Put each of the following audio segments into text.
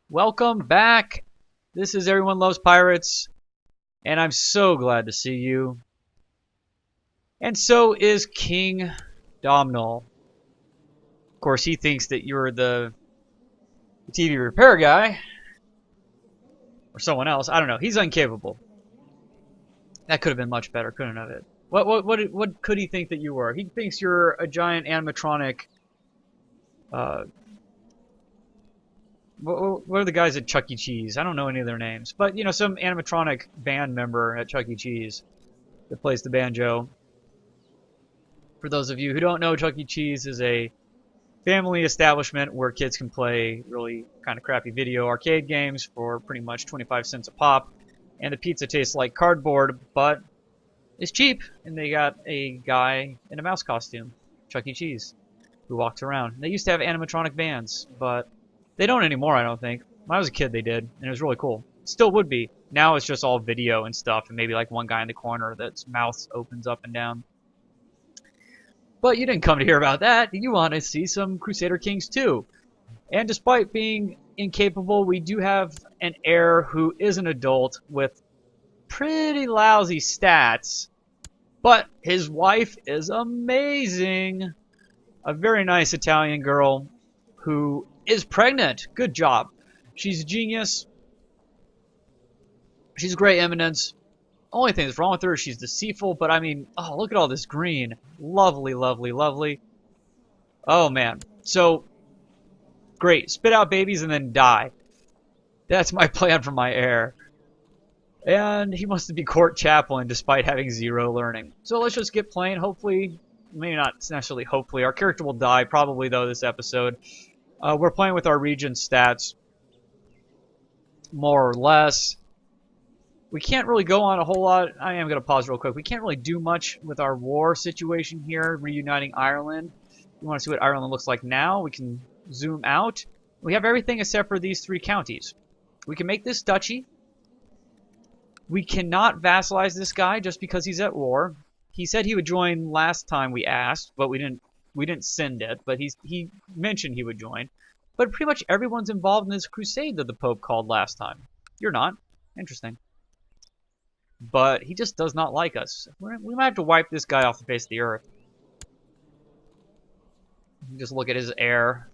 Welcome back. This is Everyone Loves Pirates, and I'm so glad to see you. And so is King Domhnall. Of course, he thinks that you're the TV repair guy, or someone else. I don't know. He's incapable. That could have been much better, couldn't it? What could he think that you were? He thinks you're a giant animatronic. What are the guys at Chuck E. Cheese? I don't know any of their names. But, you know, some animatronic band member at Chuck E. Cheese that plays the banjo. For those of you who don't know, Chuck E. Cheese is a family establishment where kids can play really kind of crappy video arcade games for pretty much 25 cents a pop. And the pizza tastes like cardboard, but it's cheap. And they got a guy in a mouse costume, Chuck E. Cheese, who walks around. They used to have animatronic bands, but they don't anymore, I don't think. When I was a kid, they did, and it was really cool. Still would be. Now it's just all video and stuff, and maybe like one guy in the corner that's mouth opens up and down. But you didn't come to hear about that. You want to see some Crusader Kings too. And despite being incapable, we do have an heir who is an adult with pretty lousy stats. But his wife is amazing. A very nice Italian girl who is pregnant. Good job. She's a genius. She's a great eminence. Only thing that's wrong with her is she's deceitful, but I mean, oh, look at all this green. Lovely, lovely, lovely. Oh, man. So, great. Spit out babies and then die. That's my plan for my heir. And he wants to be court chaplain despite having 0 learning. So let's just get playing. Hopefully, maybe not necessarily hopefully, our character will die, probably though, this episode. We're playing with our regent stats, more or less. We can't really go on a whole lot. I am going to pause real quick. We can't really do much with our war situation here, reuniting Ireland. You want to see what Ireland looks like now? We can zoom out. We have everything except for these 3 counties. We can make this duchy. We cannot vassalize this guy just because he's at war. He said he would join last time we asked, but we didn't send it, but he mentioned he would join. But pretty much everyone's involved in this crusade that the Pope called last time. You're not. Interesting. But he just does not like us. We might have to wipe this guy off the face of the earth. Just look at his heir.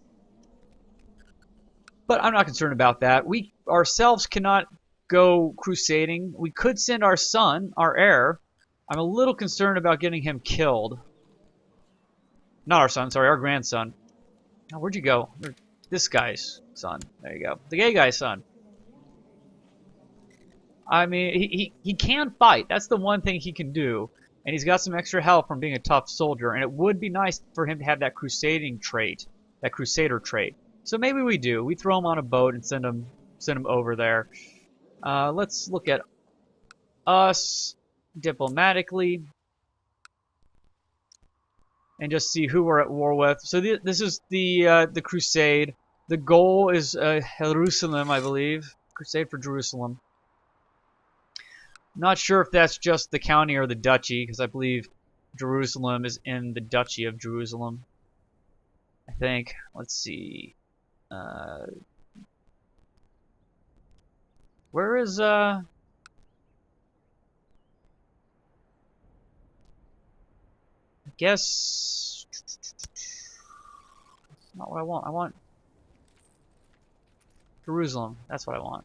But I'm not concerned about that. We ourselves cannot go crusading. We could send our son, our heir. I'm a little concerned about getting him killed. Not our son, sorry, our grandson. Oh, where'd you go? This guy's son. There you go. The gay guy's son. I mean, he can fight. That's the one thing he can do. And he's got some extra help from being a tough soldier. And it would be nice for him to have that crusading trait. That crusader trait. So maybe we do. We throw him on a boat and send him over there. Let's look at us diplomatically. And just see who we're at war with. So this is the crusade. The goal is Jerusalem, I believe. Crusade for Jerusalem. Not sure if that's just the county or the duchy, because I believe Jerusalem is in the duchy of Jerusalem. I think. Let's see. Where is I guess that's not what I want. I want Jerusalem. That's what I want.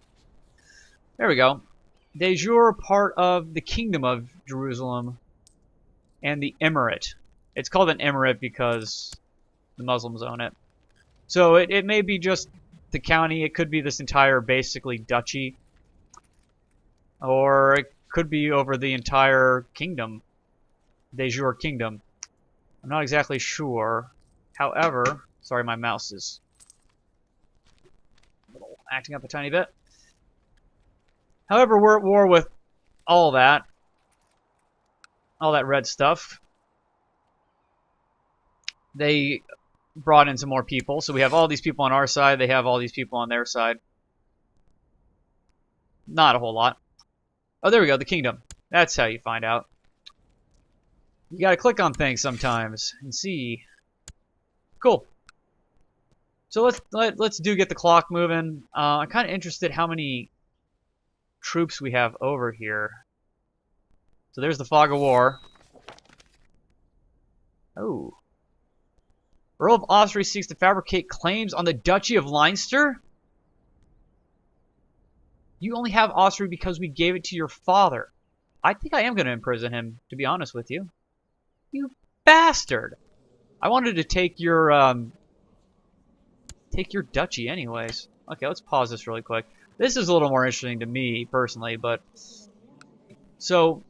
There we go. De jure part of the kingdom of Jerusalem and the emirate. It's called an emirate because the Muslims own it. So it may be just the county. It could be this entire basically duchy. Or it could be over the entire kingdom. De jure kingdom. I'm not exactly sure. However, sorry, my mouse is acting up a tiny bit. However, we're at war with all that red stuff. They brought in some more people, so we have all these people on our side. They have all these people on their side. Not a whole lot. Oh, there we go, the kingdom. That's how you find out. You gotta click on things sometimes and see. Cool. So let's get the clock moving. I'm kind of interested how many troops we have over here. So there's the fog of war. Oh. Earl of Ossory seeks to fabricate claims on the Duchy of Leinster? You only have Ossory because we gave it to your father. I think I am going to imprison him, to be honest with you. You bastard! I wanted to take your duchy anyways. Okay, let's pause this really quick. This is a little more interesting to me, personally, but... So,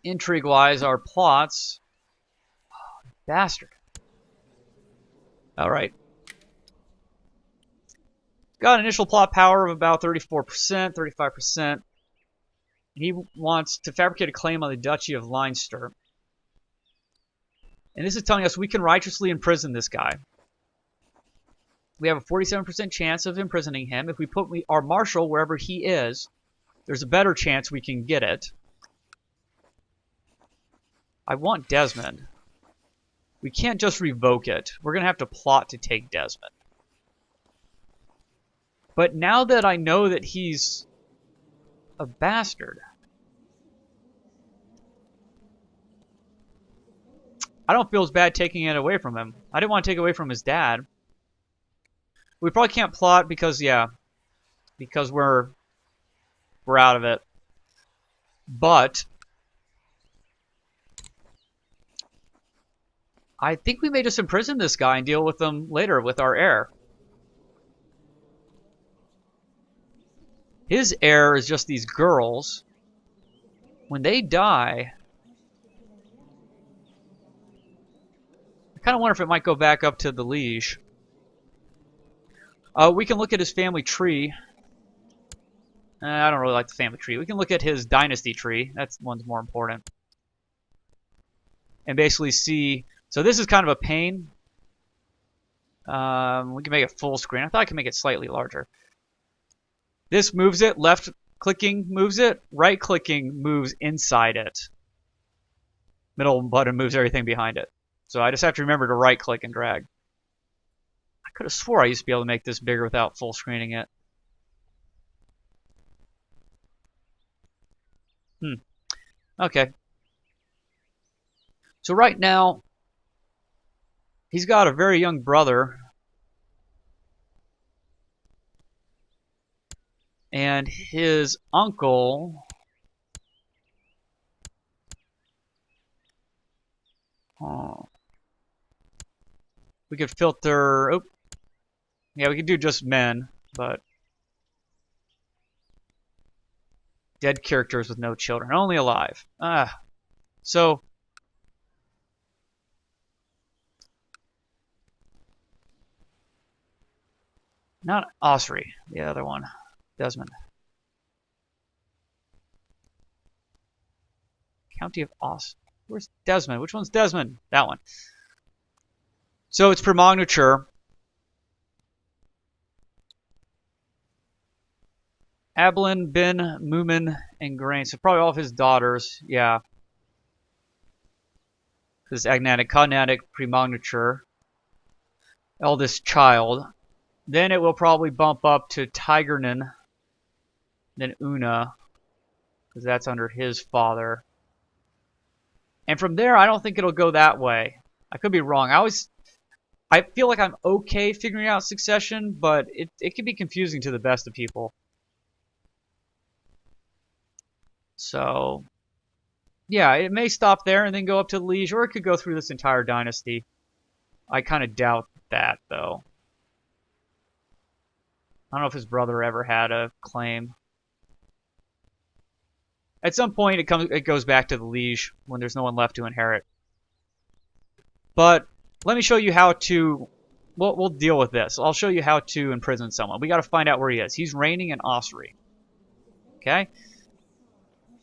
intrigue-wise, our plots... Oh, bastard. Alright. Got an initial plot power of about 34%, 35%. He wants to fabricate a claim on the Duchy of Leinster. And this is telling us we can righteously imprison this guy. We have a 47% chance of imprisoning him. If we put our marshal wherever he is, there's a better chance we can get it. I want Desmond. We can't just revoke it. We're going to have to plot to take Desmond. But now that I know that he's a bastard, I don't feel as bad taking it away from him. I didn't want to take it away from his dad. We probably can't plot because, yeah, because we're out of it. But I think we may just imprison this guy and deal with him later with our heir. His heir is just these girls. When they die, I kind of wonder if it might go back up to the liege. We can look at his family tree. I don't really like the family tree. We can look at his dynasty tree. That one's more important. And basically see... So this is kind of a pain. We can make it full screen. I thought I could make it slightly larger. This moves it. Left clicking moves it. Right clicking moves inside it. Middle button moves everything behind it. So I just have to remember to right click and drag. I could have swore I used to be able to make this bigger without full screening it. Okay. So right now, he's got a very young brother. And his uncle... Oh. We could filter... Oh. Yeah, we could do just men, but... Dead characters with no children. Only alive. So... Not Ossory, the other one. Desmond. County of Os. Where's Desmond? Which one's Desmond? That one. So it's primognature. Ablin, Bin, Moomin, and Grain. So probably all of his daughters. Yeah. This agnatic, cognatic, primognature. Eldest child. Then it will probably bump up to Tigernan. Then Una. Because that's under his father. And from there, I don't think it'll go that way. I could be wrong. I feel like I'm okay figuring out succession, but it can be confusing to the best of people. So, yeah, it may stop there and then go up to the liege, or it could go through this entire dynasty. I kind of doubt that, though. I don't know if his brother ever had a claim. At some point, it goes back to the liege when there's no one left to inherit. But let me show you how to... We'll deal with this. I'll show you how to imprison someone. We got to find out where he is. He's reigning in Ossory. Okay?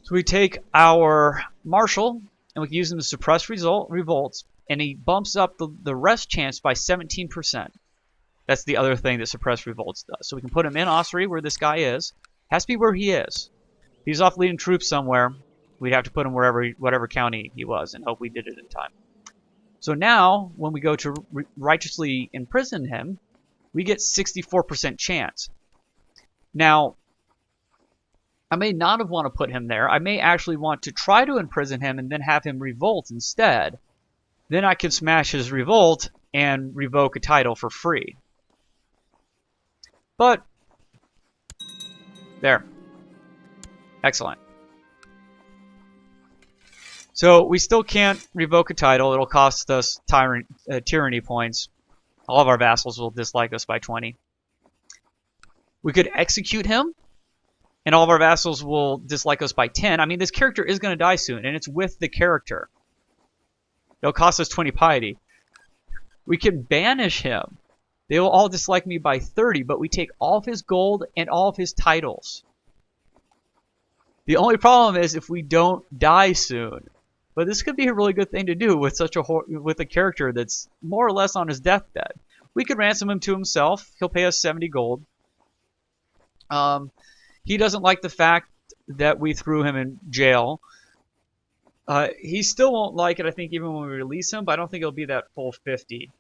So we take our marshal, and we can use him to suppress revolts, and he bumps up the rest chance by 17%. That's the other thing that suppress revolts does. So we can put him in Ossory, where this guy is. Has to be where he is. If he's off leading troops somewhere, we'd have to put him whatever county he was, and hope we did it in time. So now, when we go to righteously imprison him, we get 64% chance. Now, I may not have want to put him there. I may actually want to try to imprison him and then have him revolt instead. Then I can smash his revolt and revoke a title for free. But, there. Excellent. So, we still can't revoke a title. It'll cost us tyranny points. All of our vassals will dislike us by 20. We could execute him, and all of our vassals will dislike us by 10. I mean, this character is going to die soon, and it's with the character. It'll cost us 20 piety. We can banish him. They will all dislike me by 30, but we take all of his gold and all of his titles. The only problem is if we don't die soon. But this could be a really good thing to do with with a character that's more or less on his deathbed. We could ransom him to himself. He'll pay us 70 gold. He doesn't like the fact that we threw him in jail. He still won't like it, I think, even when we release him, but I don't think it'll be that full 50.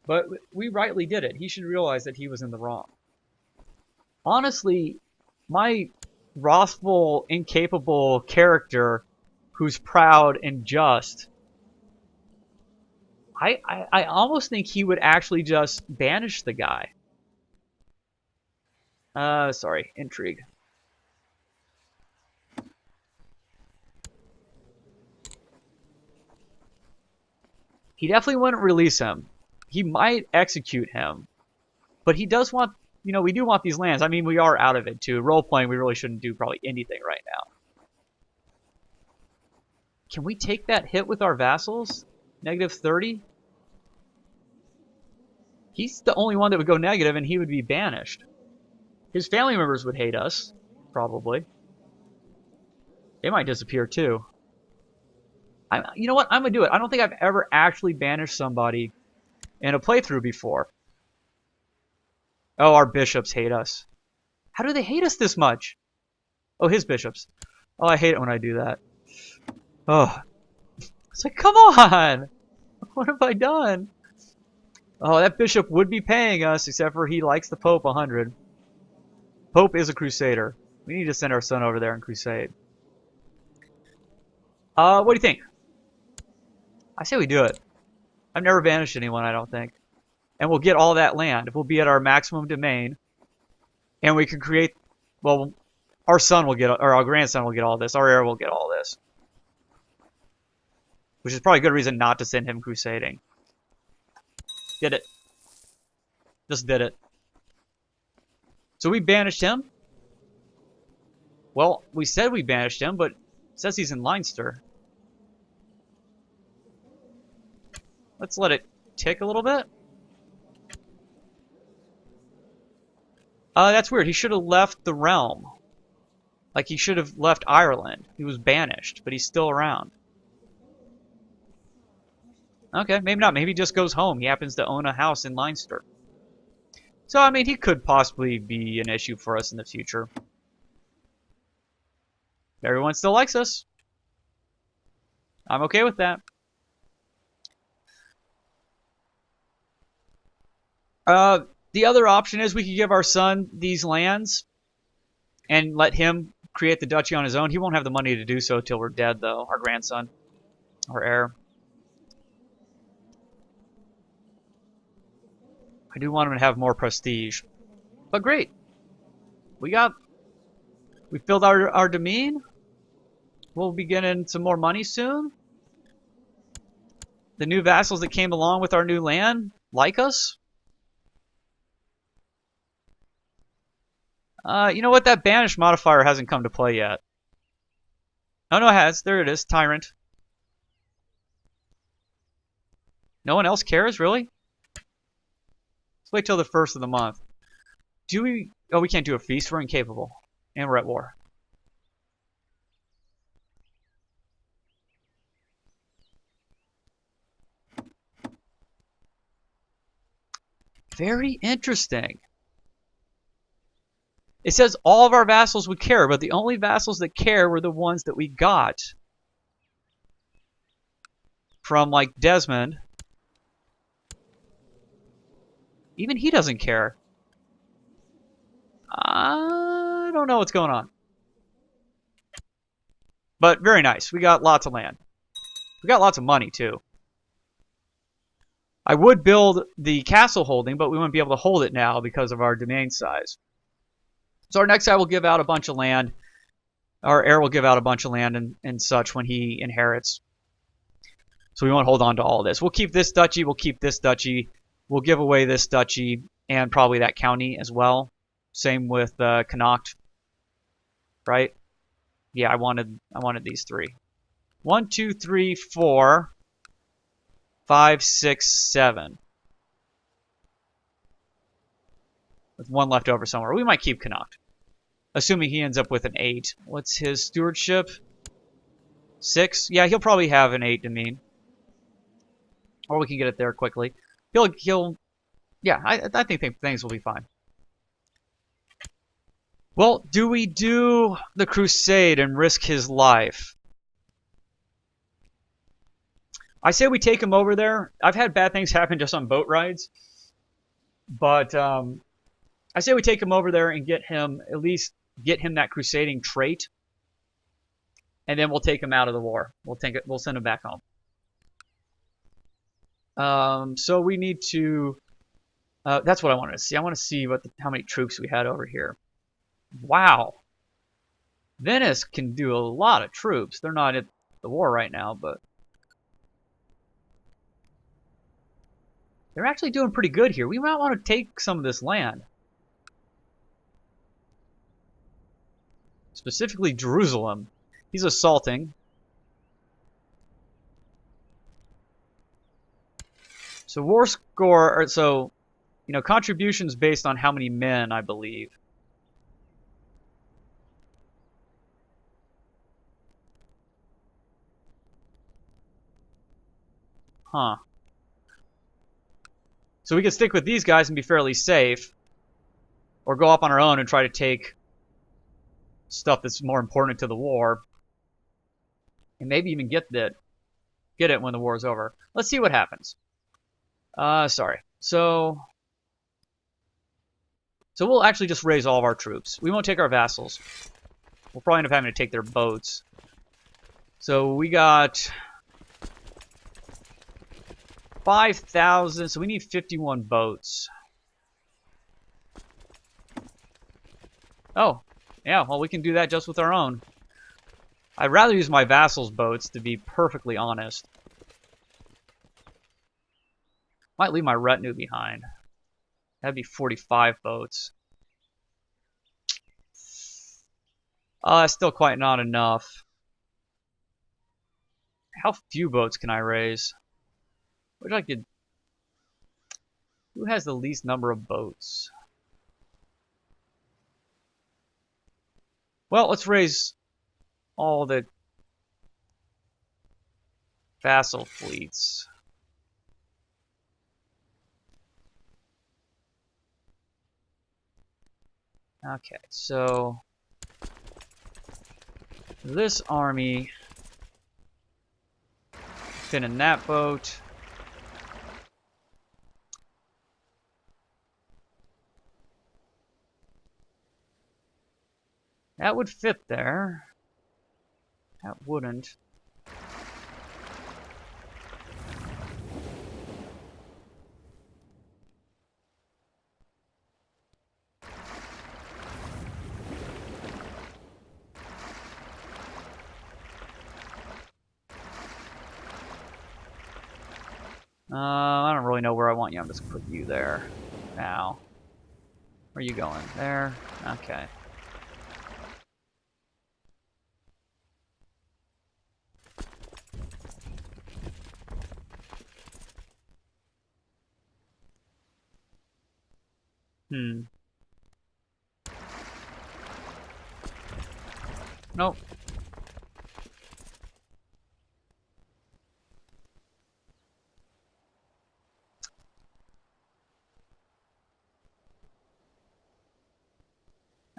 But we rightly did it. He should realize that he was in the wrong. Honestly, my wrathful, incapable character who's proud and just, I almost think he would actually just banish the guy. Sorry, intrigue. He definitely wouldn't release him. He might execute him. But he does want, you know, we do want these lands. I mean, we are out of it too. Role-playing, we really shouldn't do probably anything right now. Can we take that hit with our vassals? Negative 30? He's the only one that would go negative, and he would be banished. His family members would hate us, probably. They might disappear too. You know what? I'm going to do it. I don't think I've ever actually banished somebody in a playthrough before. Oh, our bishops hate us. How do they hate us this much? Oh, his bishops. Oh, I hate it when I do that. Oh. It's like, come on! What have I done? Oh, that bishop would be paying us, except for he likes the Pope 100. Pope is a crusader. We need to send our son over there and crusade. What do you think? I say we do it. I've never banished anyone, I don't think. And we'll get all that land. We'll be at our maximum domain. And we can create... Well, our son will get... Or our grandson will get all this. Our heir will get all this. Which is probably a good reason not to send him crusading. Did it. Just did it. So we banished him. Well, we said we banished him, but it says he's in Leinster. Let's let it tick a little bit. That's weird. He should have left the realm. Like, he should have left Ireland. He was banished, but he's still around. Okay, maybe not. Maybe he just goes home. He happens to own a house in Leinster. So, I mean, he could possibly be an issue for us in the future. Everyone still likes us. I'm okay with that. The other option is we could give our son these lands and let him create the duchy on his own. He won't have the money to do so till we're dead, though. Our grandson. Our heir. I do want him to have more prestige. But great. We filled our domain. We'll be getting some more money soon. The new vassals that came along with our new land like us. You know what? That banish modifier hasn't come to play yet. Oh, no, it has. There it is. Tyrant. No one else cares, really? Let's wait till the first of the month. Do we... Oh, we can't do a feast. We're incapable. And we're at war. Very interesting. It says all of our vassals would care, but the only vassals that care were the ones that we got from, like, Desmond. Even he doesn't care. I don't know what's going on. But very nice. We got lots of land. We got lots of money, too. I would build the castle holding, but we wouldn't be able to hold it now because of our domain size. So our next guy will give out a bunch of land. Our heir will give out a bunch of land and such when he inherits. So we won't hold on to all of this. We'll keep this duchy. We'll keep this duchy. We'll give away this duchy and probably that county as well. Same with Connacht. Right? Yeah, I wanted these three. 1, 2, 3, 4, 5, 6, 7. With one left over somewhere. We might keep Connacht. Assuming he ends up with an 8. What's his stewardship? 6? Yeah, he'll probably have an 8 domain. Or we can get it there quickly. Yeah, I think things will be fine. Well, do we do the crusade and risk his life? I say we take him over there. I've had bad things happen just on boat rides. But I say we take him over there and get him, at least get him that crusading trait. And then we'll take him out of the war. We'll send him back home. So we need to, that's what I wanted to see. I want to see how many troops we had over here. Wow. Venice can do a lot of troops. They're not at the war right now, but they're actually doing pretty good here. We might want to take some of this land. Specifically Jerusalem. He's assaulting. So war score, contributions based on how many men, I believe. Huh. So we can stick with these guys and be fairly safe. Or go up on our own and try to take stuff that's more important to the war. And maybe even get it when the war is over. Let's see what happens. Sorry. So we'll actually just raise all of our troops. We won't take our vassals. We'll probably end up having to take their boats. So we got 5,000, so we need 51 boats. Oh, yeah, well, we can do that just with our own. I'd rather use my vassals' boats, to be perfectly honest. Might leave my retinue behind. That'd be 45 boats. That's still quite not enough. How few boats can I raise? Wish I could. Who has the least number of boats? Well, let's raise all the vassal fleets. Okay, so this army fit in that boat. That would fit there. That wouldn't. I don't really know where I want you. I'm just put you there now. Where are you going? There? Okay. Nope.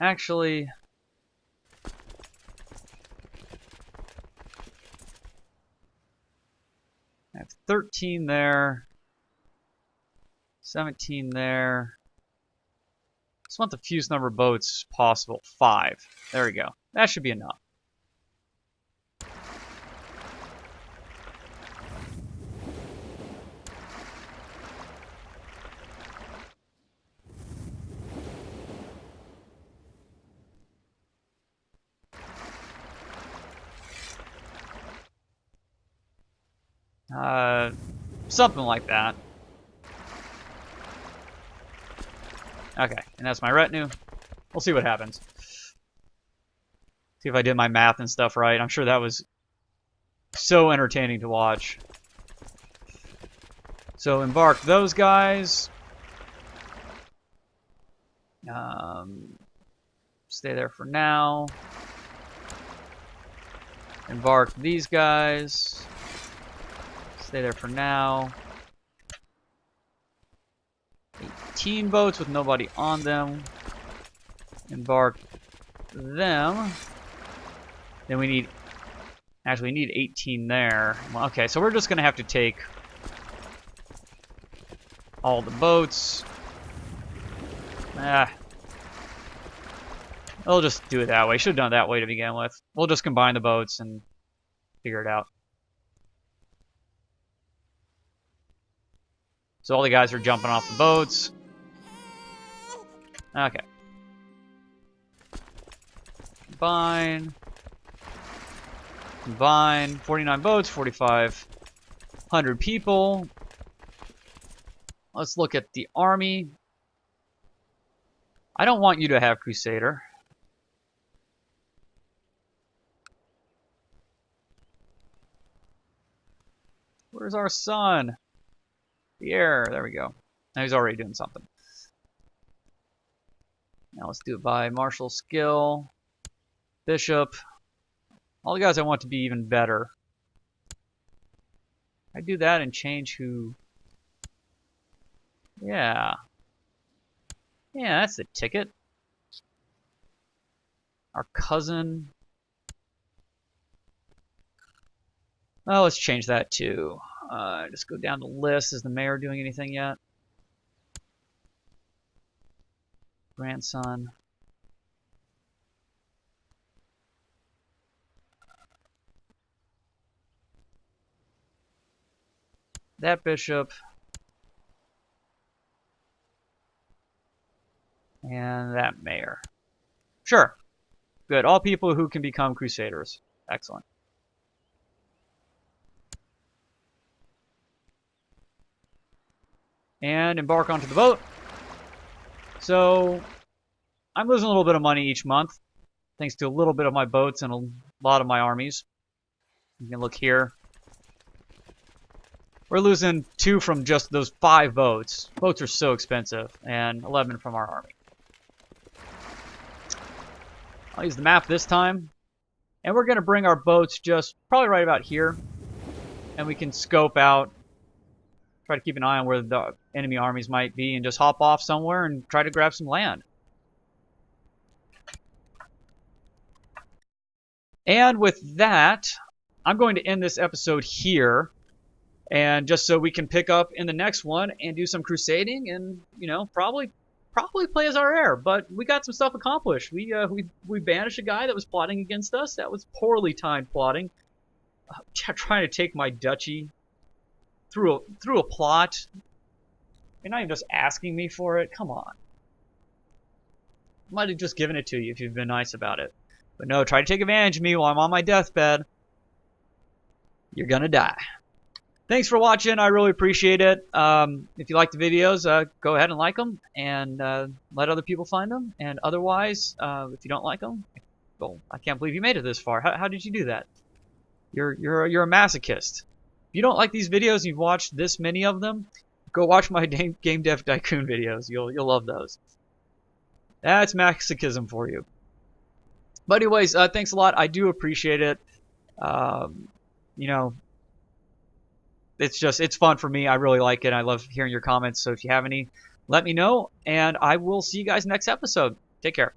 Actually, I have 13 there. 17 there. Just want the fewest number of boats possible. 5. There we go. That should be enough. Something like that. Okay, and that's my retinue. We'll see what happens. See if I did my math and stuff right. I'm sure that was so entertaining to watch. So embark those guys. Stay there for now. Embark these guys. Stay there for now. 18 boats with nobody on them. Embark them. Then we need... Actually, we need 18 there. Well, okay, so we're just going to have to take all the boats. We'll just do it that way. Should have done it that way to begin with. We'll just combine the boats and figure it out. So all the guys are jumping off the boats. Okay. Combine. Combine. 49 boats, 4,500 people. Let's look at the army. I don't want you to have Crusader. Where's our son? The heir. There we go. Now he's already doing something. Now let's do it by martial skill. Bishop. All the guys I want to be even better. I do that and change who... Yeah. Yeah, that's the ticket. Our cousin. Well, let's change that too. Just go down the list. Is the mayor doing anything yet? Grandson. That bishop. And that mayor. Sure. Good. All people who can become crusaders. Excellent. And embark onto the boat. So, I'm losing a little bit of money each month, thanks to a little bit of my boats and a lot of my armies. You can look here. We're losing 2 from just those 5 boats. Boats are so expensive, and 11 from our army. I'll use the map this time, and we're going to bring our boats just probably right about here, and we can scope out, try to keep an eye on where the enemy armies might be, and just hop off somewhere and try to grab some land. And with that, I'm going to end this episode here, and just so we can pick up in the next one and do some crusading, and you know, probably play as our heir. But we got some stuff accomplished. We banished a guy that was plotting against us. That was poorly timed plotting, trying to take my duchy through a plot. You're not even just asking me for it. Come on. I might have just given it to you if you've been nice about it. But no, try to take advantage of me while I'm on my deathbed. You're gonna die. Thanks for watching. I really appreciate it. If you like the videos, go ahead and like them and let other people find them. And otherwise, if you don't like them, well, I can't believe you made it this far. How did you do that? You're a masochist. If you don't like these videos and you've watched this many of them, go watch my Game Dev Tycoon videos. You'll love those. That's masochism for you. But anyways, thanks a lot. I do appreciate it. You know, it's fun for me. I really like it. I love hearing your comments. So if you have any, let me know. And I will see you guys next episode. Take care.